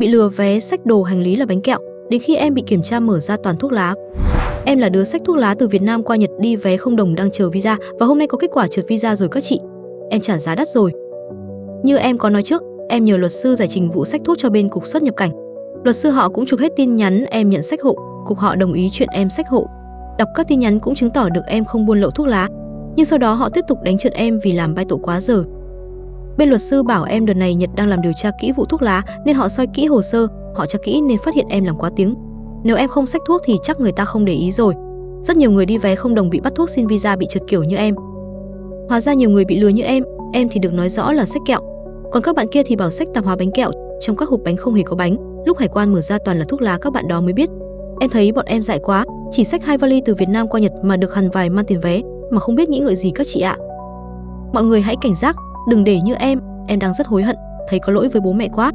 Bị lừa vé xách đồ hành lý là bánh kẹo, đến khi em bị kiểm tra mở ra toàn thuốc lá. Em là đứa xách thuốc lá từ Việt Nam qua Nhật đi vé không đồng đang chờ visa và hôm nay có kết quả trượt visa rồi các chị. Em trả giá đắt rồi. Như em có nói trước, em nhờ luật sư giải trình vụ xách thuốc cho bên cục xuất nhập cảnh. Luật sư họ cũng chụp hết tin nhắn em nhận xách hộ, cục họ đồng ý chuyện em xách hộ. Đọc các tin nhắn cũng chứng tỏ được em không buôn lậu thuốc lá, nhưng sau đó họ tiếp tục đánh trượt em vì làm bay tội quá giờ. Bên luật sư bảo em đợt này Nhật đang làm điều tra kỹ vụ thuốc lá nên họ soi kỹ hồ sơ, họ tra kỹ nên phát hiện em làm quá tiếng. Nếu em không xách thuốc thì chắc người ta không để ý rồi. Rất nhiều người đi vé không đồng bị bắt thuốc xin visa bị trượt kiểu như em. Hóa ra nhiều người bị lừa như em thì được nói rõ là xách kẹo. Còn các bạn kia thì bảo xách tạp hóa bánh kẹo, trong các hộp bánh không hề có bánh, lúc hải quan mở ra toàn là thuốc lá các bạn đó mới biết. Em thấy bọn em dại quá, chỉ xách 2 vali từ Việt Nam qua Nhật mà được hằn vài man tiền vé, mà không biết nghĩ ngợi gì các chị ạ. Mọi người hãy cảnh giác, đừng để như em đang rất hối hận, thấy có lỗi với bố mẹ quá.